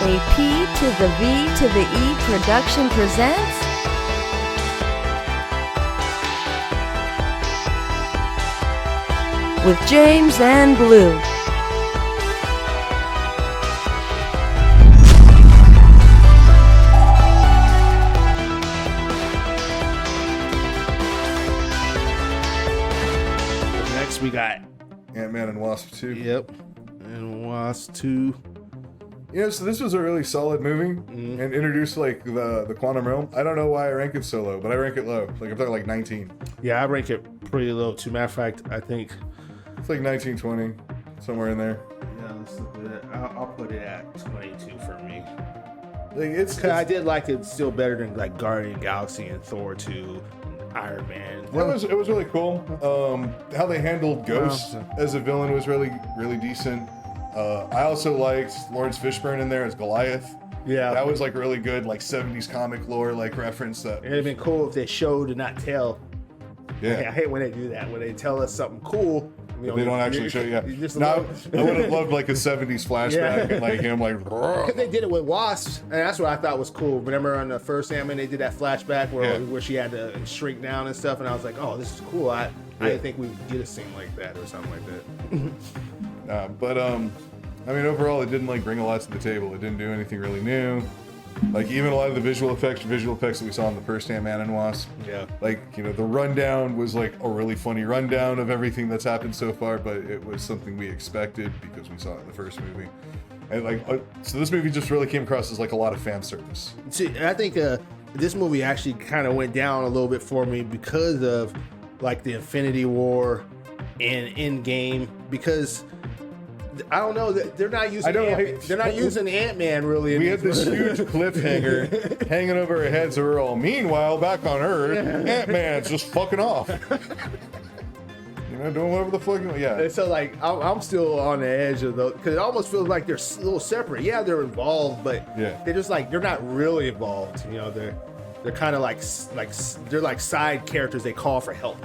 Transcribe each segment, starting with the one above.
A P to the V to the E production presents with James and Blue. Next we got AntMan and Wasp 2. Yep. And Wasp 2. Yeah, so this was a really solid movie and introduced like the quantum realm. I don't know why I rank it so low, but I rank it low. Like I'm talking like 19. Yeah, I rank it pretty low too. Matter of fact, I think It's like 19, 20, somewhere in there. yeah, let's look at it. I'll put it at 22 for me. Like it's I did like it still better than like Guardian of the Galaxy and Thor 2, Iron Man. it was really cool. How they handled Ghost as a villain was really decent. I also liked Lawrence Fishburne in there as Goliath. Yeah, That was like really good, like 70s comic lore like reference. That it'd have been cool if they showed and not tell. yeah. I hate when they do that. When they tell us something cool, you know, They don't actually show you. you just No, I would have loved like a 70s flashback and like him like. Because they did it with Wasp, and that's what I thought was cool. Remember on the first AntMan, they did that flashback where she had to shrink down and stuff, and I was like, oh, this is cool. I didn't think we would get a scene like that or something like that. But I mean, overall, it didn't like bring a lot to the table. It didn't do anything really new. Like even a lot of the visual effects that we saw in the first AntMan and Wasp. Yeah. Like, you know, the rundown was like a really funny rundown of everything that's happened so far, but it was something we expected because we saw it in the first movie. And like, so this movie just really came across as like a lot of fan service. See, I think this movie actually kind of went down a little bit for me because of like the Infinity War and Endgame, because I don't know that they're not using Ant-Man really. We had this huge cliffhanger hanging over our heads. So we're all, meanwhile, back on Earth, Ant-Man's just fucking off. You know, doing whatever the fuck. Yeah. And so like I'm still on the edge of those because it almost feels like they're a little separate. Yeah, they're involved, but they're just like they're not really involved. You know, they're kind of like they're like side characters they call for help.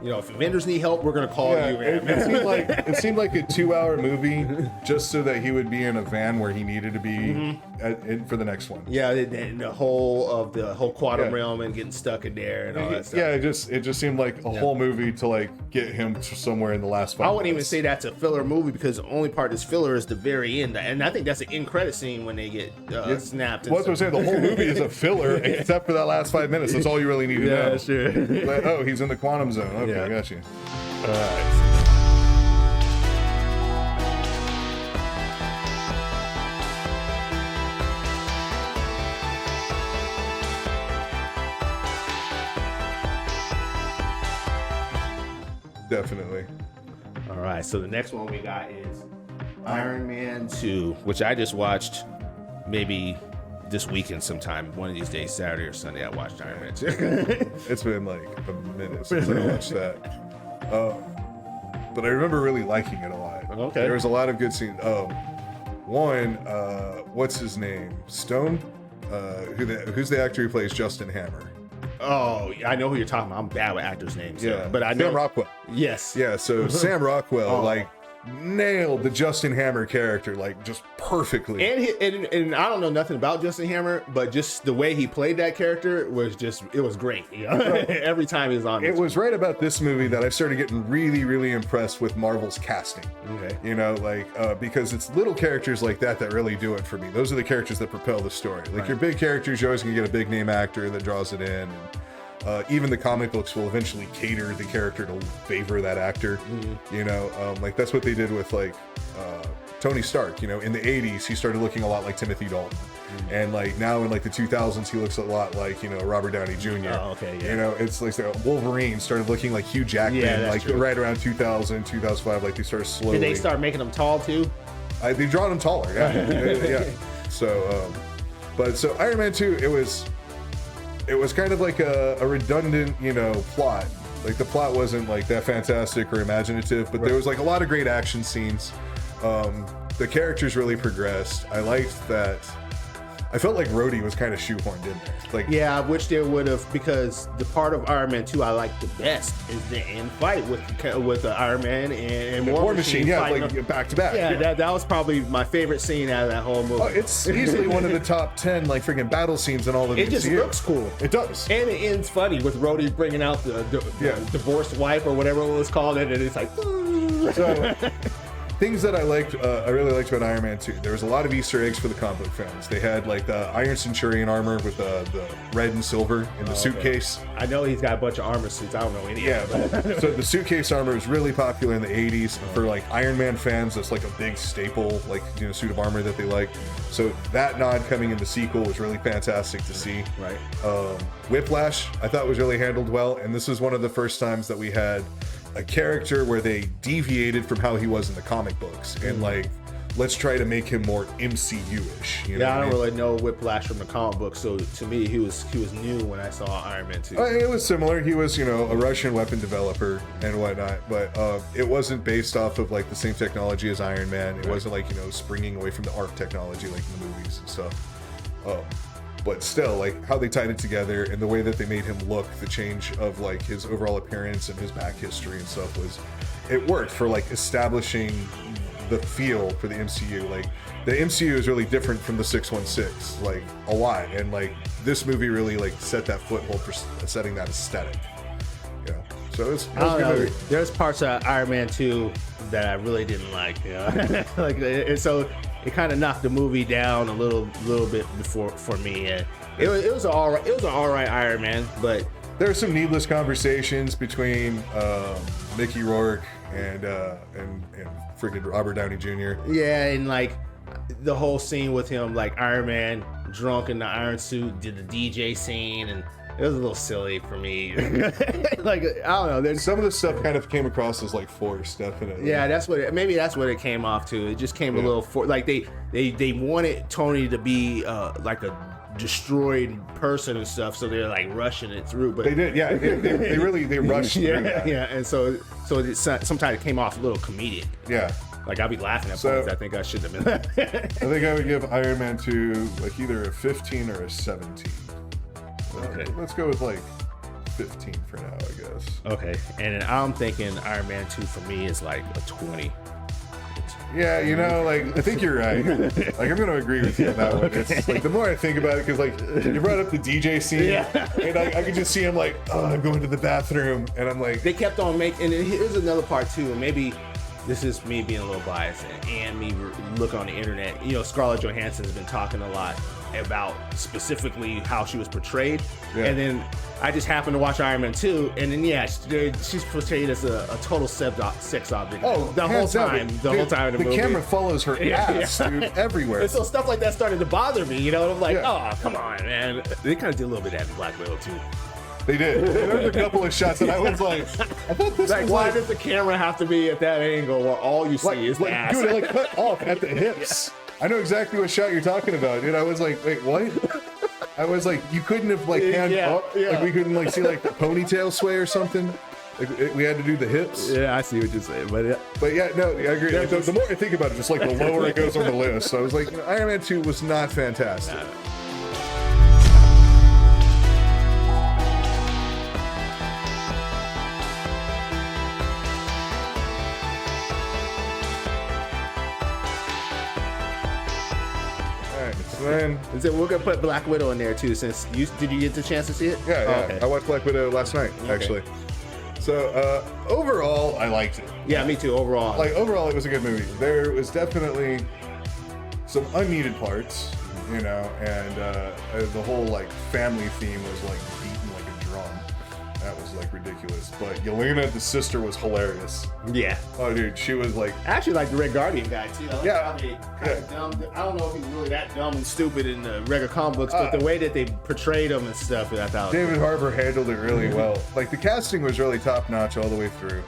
You know, if Avengers need help, we're gonna call you. It seemed like a 2-hour movie just so that he would be in a van where he needed to be for the next one. Yeah, and the whole quantum realm and getting stuck in there and all that stuff. Yeah, it just seemed like a whole movie to like get him to somewhere in the last 5 minutes. I wouldn't even say that's a filler movie because the only part that's filler is the very end, and I think that's an end credit scene when they get snapped. Well, that's what I'm saying. The whole movie is a filler except for that last 5 minutes. That's all you really need to know. Yeah, sure. But, oh, he's in the quantum zone. Okay. I got you. All right. Definitely. All right. So the next one we got is Iron Man 2, which I just watched maybe this weekend sometime. One of these days, Saturday or Sunday, I watched Iron Man 2. It's been like a minute since I watched that. But I remember really liking it a lot. Okay. There was a lot of good scenes. One, what's his name? Stone? Who's the actor who plays Justin Hammer? Oh, I know who you're talking about. I'm bad with actors' names. Yeah, but I know Sam Rockwell. Yes. Yeah, so Sam Rockwell nailed the Justin Hammer character like just perfectly. And I don't know nothing about Justin Hammer, but just the way he played that character was it was great. You know? Every time he was on it was right about this movie that I started getting really, really impressed with Marvel's casting. Okay. You know, like because it's little characters like that really do it for me. Those are the characters that propel the story. Like your big characters, you're always gonna get a big name actor that draws it in. And, even the comic books will eventually cater the character to favor that actor. You know, like that's what they did with like Tony Stark. You know, in the 80s, he started looking a lot like Timothy Dalton. And like now in like the 2000s, he looks a lot like, you know, Robert Downey Jr. Oh, okay, yeah. You know, it's like Wolverine started looking like Hugh Jackman, like true. Right around 2000, 2005, like they started slowly. Did they start making them tall too? They drawn him taller, yeah. So, so Iron Man 2, it was kind of like a redundant, you know, plot. Like the plot wasn't like that fantastic or imaginative, but there was like a lot of great action scenes. The characters really progressed. I liked that I felt like Rhodey was kind of shoehorned in there. Like, yeah, I wish there would have, because the part of Iron Man 2 I like the best is the end fight with Iron Man and War Machine. Yeah, fighting like back to back. Yeah, that was probably my favorite scene out of that whole movie. Oh, it's easily one of the top 10 like freaking battle scenes in all of the It just MCU. looks cool. It does. And it ends funny with Rhodey bringing out the divorced wife or whatever it was called, and it's like. So, things that I really liked about Iron Man 2. There was a lot of Easter eggs for the comic book fans. They had like the Iron Centurion armor with the red and silver in the suitcase. I know he's got a bunch of armor suits. I don't know any of them. So the suitcase armor was really popular in the 80s. For like Iron Man fans, that's like a big staple, like, you know, suit of armor that they like. So that nod coming in the sequel was really fantastic to see. Right. Whiplash, I thought was really handled well. And this was one of the first times that we had a character where they deviated from how he was in the comic books and like, let's try to make him more MCU-ish. You know I don't mean? really know Whiplash from the comic book, so to me he was new when I saw Iron Man 2. It was similar. He was, you know, a Russian weapon developer and whatnot, but it wasn't based off of like the same technology as Iron Man. It wasn't like, you know, springing away from the ARC technology like in the movies and stuff. But still, like how they tied it together and the way that they made him look, the change of like his overall appearance and his back history and stuff it worked for like establishing the feel for the MCU. Like the MCU is really different from the 616, like a lot. And like this movie really like set that foothold for setting that aesthetic. You know, so it was a good movie. There's parts of Iron Man 2 that I really didn't like, you know? Like, and so it kind of knocked the movie down a little bit before for me. And it was an all right Iron Man, but there are some needless conversations between Mickey Rourke and freaking Robert Downey Jr. Yeah, and like the whole scene with him, like Iron Man drunk in the iron suit, did the DJ scene, and it was a little silly for me. Like, I don't know. There's some of the stuff kind of came across as like forced, definitely. Yeah, that's what it came off to. It just came a little like they wanted Tony to be like a destroyed person and stuff, so they're like rushing it through. But they did, yeah. They really rushed through that. Yeah, and so sometimes it came off a little comedic. Yeah. Like I'll be laughing at points I think I shouldn't have been. I think I would give Iron Man 2 like either a 15 or a 17. Okay. Let's go with like 15 for now, I guess. Okay. And I'm thinking Iron Man 2 for me is like a 20. Yeah, you know, like I think you're right. Like I'm gonna agree with you on that one. It's like the more I think about it, because like you brought up the DJ scene, and I could just see him like, oh, I'm going to the bathroom, and I'm like, they kept on making. And here's another part too, and maybe this is me being a little biased and me look on the internet. You know, Scarlett Johansson's been talking a lot about specifically how she was portrayed, and then I just happened to watch Iron Man 2, and then she's portrayed as a total sex object. Oh, the whole time in the movie. The camera follows her ass, dude, everywhere. And so stuff like that started to bother me, you know. And I'm like, oh, come on, man. They kind of did a little bit of that in Black Widow too. They did. There was a couple of shots that I was like, I thought this like, was why like, does the camera have to be at that angle where all you see is the ass? Dude, it like cut off at the hips. I know exactly what shot you're talking about, dude. I was like, wait, what? I was like, you couldn't have like hand up, like we couldn't like see like the ponytail sway or something. Like, we had to do the hips. Yeah, I see what you're saying, but yeah, no, I agree. Like, the more I think about it, just like the lower it goes on the list. So I was like, you know, Iron Man 2 was not fantastic. Then, we're gonna put Black Widow in there too. Since did you get the chance to see it? Yeah, yeah. Okay. I watched Black Widow last night, actually. So overall, I liked it. Yeah, me too. Overall, it was a good movie. There was definitely some unneeded parts, you know, and the whole like family theme was like beaten like a drum. That was like ridiculous. But Yelena, the sister, was hilarious. Yeah. Oh, dude, she was like. I actually like the Red Guardian guy too. Yeah. Kind of dumb. I don't know if he's really that dumb and stupid in the regular comic books, but the way that they portrayed him and stuff, I thought. David Harbour handled it really well. Like the casting was really top notch all the way through.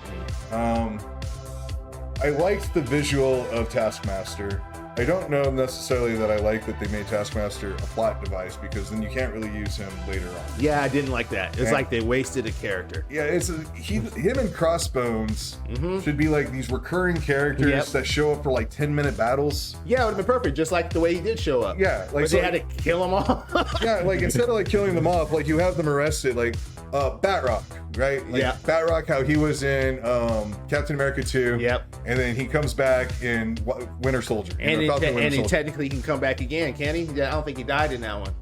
I liked the visual of Taskmaster. I don't know necessarily that I like that they made Taskmaster a plot device, because then you can't really use him later on. Yeah, I didn't like that. It's like they wasted a character. Yeah, him and Crossbones should be like these recurring characters that show up for like 10-minute battles. Yeah, it would have been perfect, just like the way he did show up. Yeah, like but they had to kill him off. Yeah, like instead of like killing them off, like you have them arrested, like Batroc, right? Like Batroc, how he was in Captain America 2. Yep. And then he comes back in Winter Soldier. And he technically can come back again, can he? I don't think he died in that one.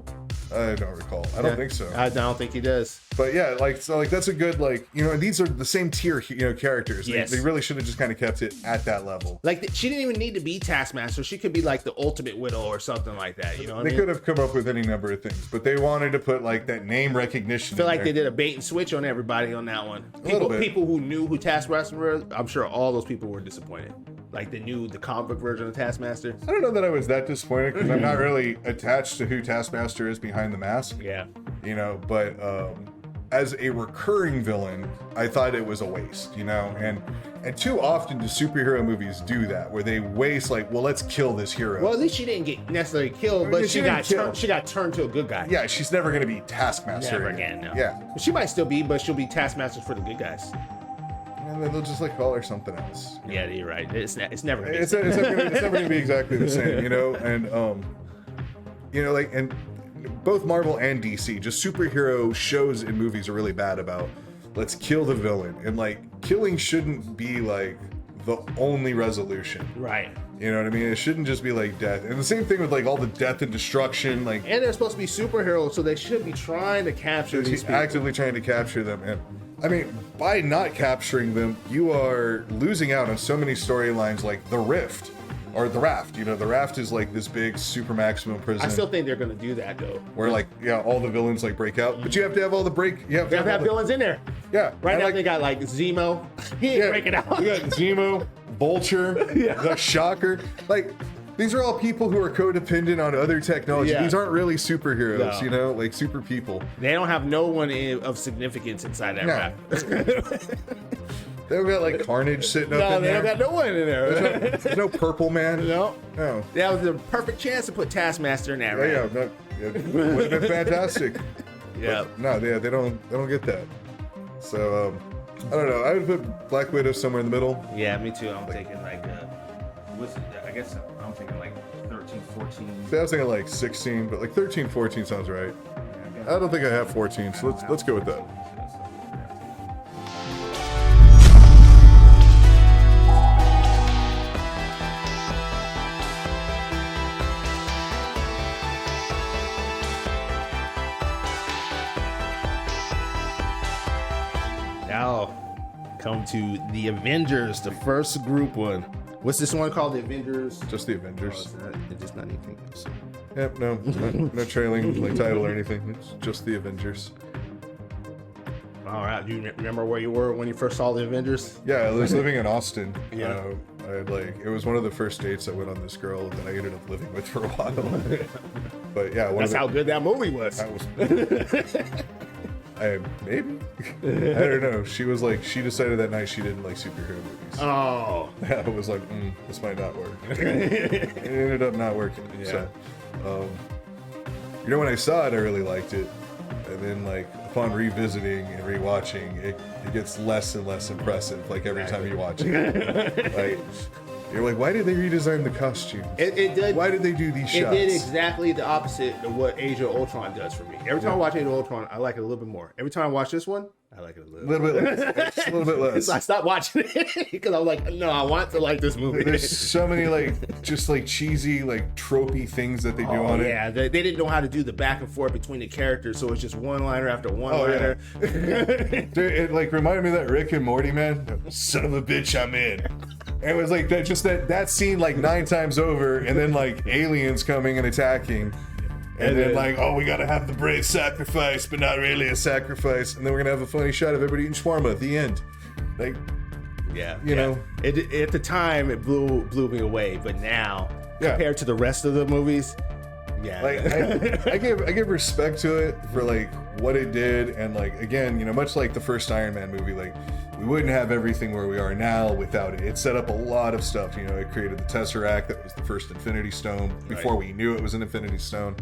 I don't recall. I don't think so. I don't think he does. But yeah, that's a good, and these are the same tier, characters. Yes. They really should have just kind of kept it at that level. Like, she didn't even need to be Taskmaster. She could be like the Ultimate Widow or something like that. You know what I mean? They could have come up with any number of things, but they wanted to put like that name recognition. I feel like they did a bait and switch on everybody on that one. People who knew who Taskmaster was, I'm sure all those people were disappointed. Like the comic book version of Taskmaster. I don't know that I was that disappointed, because I'm not really attached to who Taskmaster is behind the mask. Yeah. But as a recurring villain, I thought it was a waste, and too often do superhero movies do that, where they waste, let's kill this hero. Well, at least she didn't get necessarily killed, but she got turned to a good guy. Yeah, she's never going to be Taskmaster. Never again, no. Yeah. She might still be, but she'll be Taskmaster for the good guys. And then they'll just call her something else. Yeah, you're right. It's never gonna be. It's never going to be exactly the same, and both Marvel and DC, just superhero shows and movies are really bad about let's kill the villain, and killing shouldn't be the only resolution. Right. You know what I mean? It shouldn't just be death. And the same thing with all the death and destruction. And they're supposed to be superheroes, so they should be trying to capture these people. Actively trying to capture them. And I mean, by not capturing them, you are losing out on so many storylines like The Rift or The Raft. The Raft is this big super maximum prison. I still think they're gonna do that though. Where all the villains break out, but you have to have all the you have to have villains in there. Yeah. Right now they got Zemo. He ain't breaking out. You got Zemo, Vulture, the Shocker. These are all people who are codependent on other technology. Yeah. These aren't really superheroes, super people. They don't have no one of significance inside that rap. They don't got Carnage sitting up in there. No, they don't got no one in there. There's no Purple Man. No. That was the perfect chance to put Taskmaster in that rap. It would have been fantastic. Yeah. No, they don't get that. So I don't know. I would put Black Widow somewhere in the middle. Yeah, me too. I'm thinking what's it? I guess I'm thinking 13, 14. See, I was thinking 16, but 13, 14 sounds right. Yeah, I don't think I have 14, so let's go with that. Now, come to the Avengers, the first group one. What's this one called? The Avengers? Just the Avengers. It's just not anything else. Yep, no trailing title or anything. It's just the Avengers. All right. Do you remember where you were when you first saw the Avengers? Yeah, I was living in Austin. Yeah. It was one of the first dates I went on this girl that I ended up living with for a while. But yeah, that's how good that movie was. Maybe. I don't know. She was she decided that night she didn't like superhero movies. Oh. I was like, this might not work. It ended up not working. Yeah. So, when I saw it, I really liked it. And then, upon revisiting and rewatching, it gets less and less impressive, every time you watch it. You're like, why did they redesign the costumes? It did. Why did they do these shots? It did exactly the opposite of what Age of Ultron does for me. Every time I watch Age of Ultron, I like it a little bit more. Every time I watch this one, I like it a little bit less. A little bit less. So I stopped watching it because I was like, no, I want to like this movie. There's so many just cheesy, tropey things that they do on it. Yeah, they didn't know how to do the back and forth between the characters, so it's just one-liner after one-liner. Yeah. Dude, it reminded me of that Rick and Morty, man. Son of a bitch, I'm in. And it was that scene 9 times over, and then aliens coming and attacking. And then we gotta have the brave sacrifice, but not really a sacrifice. And then we're gonna have a funny shot of everybody eating shawarma at the end. You know. At the time, it blew me away, but now, compared to the rest of the movies, I give respect to it for what it did, and again, much like the first Iron Man movie, we wouldn't have everything where we are now without it. It set up a lot of stuff. You know, it created the Tesseract, that was the first Infinity Stone before we knew it was an Infinity Stone.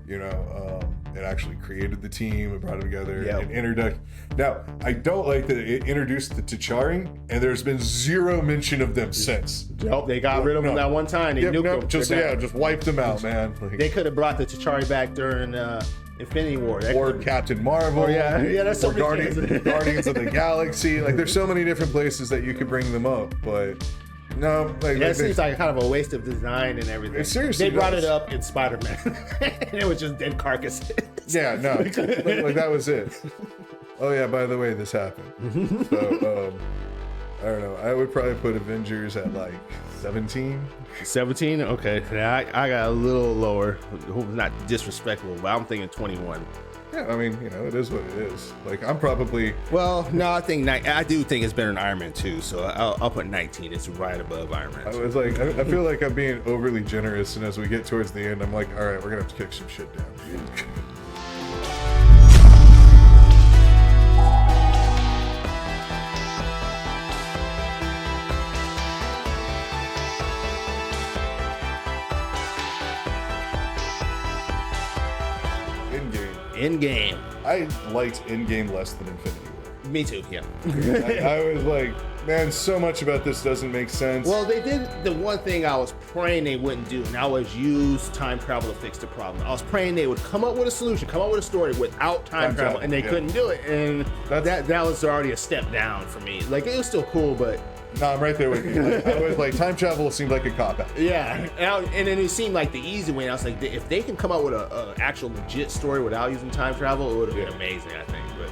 You know, it actually created the team, it brought them together, and introduced. Now, I don't like that it introduced the T'Chari, and there's been zero mention of them since. Nope, they got rid of them that one time. They nuked them. Just wiped them out, man. Like, they could have brought the T'Chari back during Infinity War. Or Captain Marvel. That's so Guardians of the Galaxy. Like, there's so many different places that you could bring them up, but no. Like, it seems like kind of a waste of design and everything. It seriously They brought it up in Spider-Man, and it was just dead carcasses. Yeah, no, like that was it. Oh yeah, by the way, this happened. So, I don't know. I would probably put Avengers at like 17. 17? Okay. Yeah, I got a little lower. Not disrespectful, but I'm thinking 21. Yeah, I mean, you know, it is what it is. Like, I'm probably... Well, no, I do think it's better than Iron Man 2, so I'll put 19. It's right above Iron Man 2. I was like, I feel like I'm being overly generous, and as we get towards the end, I'm like, all right, we're gonna have to kick some shit down. Endgame. I liked Endgame less than Infinity War. Me too, yeah. I was like, man, so much about this doesn't make sense. Well, they did the one thing I was praying they wouldn't do, and that was use time travel to fix the problem. I was praying they would come up with a solution, come up with a story without time travel, and they couldn't do it. And that was already a step down for me. Like, it was still cool, but... No, I'm right there with you. Like, I was like, time travel seemed like a cop-out. Yeah, and then it seemed like the easy way. And I was like, if they can come up with a actual legit story without using time travel, it would have been amazing, I think. But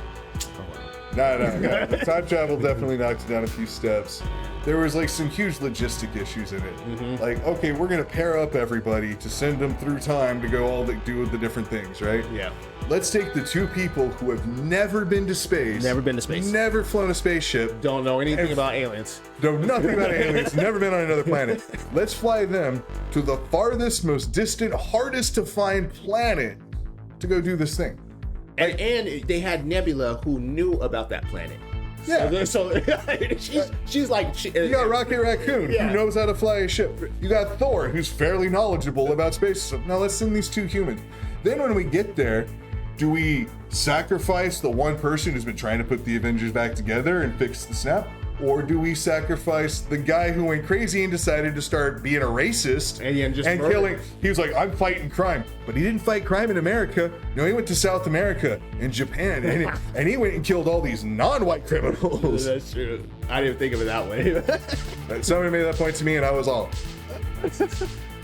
No. The time travel definitely knocked it down a few steps. There was like some huge logistic issues in it. Mm-hmm. Like, okay, we're gonna pair up everybody to send them through time to go do the different things, right? Yeah. Let's take the two people who have never been to space, never flown a spaceship, don't know anything about aliens, know nothing about aliens, never been on another planet. Let's fly them to the farthest, most distant, hardest to find planet to go do this thing. And they had Nebula, who knew about that planet. Yeah. So she's like... You got Rocket Raccoon, who knows how to fly a ship. You got Thor, who's fairly knowledgeable about space. So now let's send these two humans. Then when we get there, do we sacrifice the one person who's been trying to put the Avengers back together and fix the snap? Or do we sacrifice the guy who went crazy and decided to start being a racist and killing? He was like, I'm fighting crime. But he didn't fight crime in America. No, he went to South America and Japan, and he went and killed all these non-white criminals. That's true. I didn't think of it that way. Somebody made that point to me, and I was all,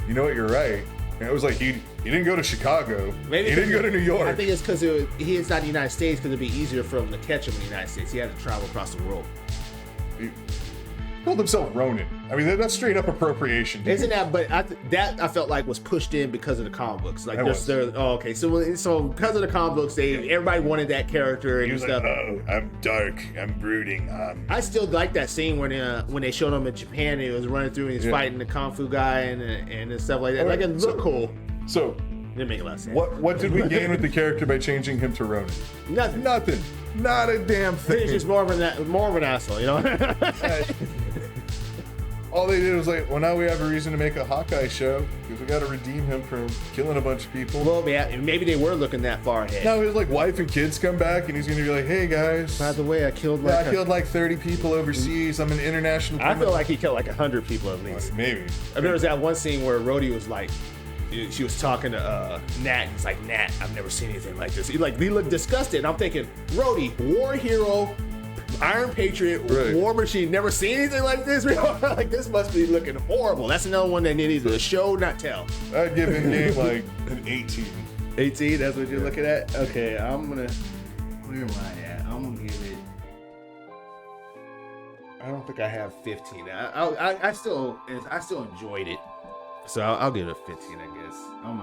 you know what, you're right. And it was like, he didn't go to Chicago. Maybe he didn't go to New York. I think it's because he is not in the United States, because it'd be easier for him to catch him in the United States. He had to travel across the world. He called himself Ronin. I mean, that's straight up appropriation. Dude. Isn't that? But I felt like was pushed in because of the comic books. Like, okay, so because of the comic books, everybody wanted that character and stuff. Like, oh, I'm dark, I'm brooding. I still like that scene when they showed him in Japan. And he was running through and he's fighting the kung fu guy and stuff like that. Like, it looked cool. So didn't make a lot of sense. What did we gain with the character by changing him to Ronin? Nothing. Not a damn thing. He's just more of an asshole, you know? All they did was like, well, now we have a reason to make a Hawkeye show because we got to redeem him from killing a bunch of people. Well, yeah, maybe they were looking that far ahead. Now his like wife and kids come back, and he's gonna be like, "Hey guys, by the way, I killed like 30 people overseas. I'm an international criminal." I feel like he killed like 100 people at least. Maybe. I remember there was that one scene where Rhodey was like, she was talking to Nat. He's like, Nat, I've never seen anything like this. He looked disgusted. And I'm thinking, Rhodey, war hero, Iron Patriot, War Machine, never seen anything like this. Like, this must be looking horrible. That's another one that needs a show, not tell. I'd give Endgame like an 18. 18? That's what you're looking at? Okay, where am I at? I'm gonna give it. I don't think I have 15. I still enjoyed it. So I'll give it a 15, I guess. I'm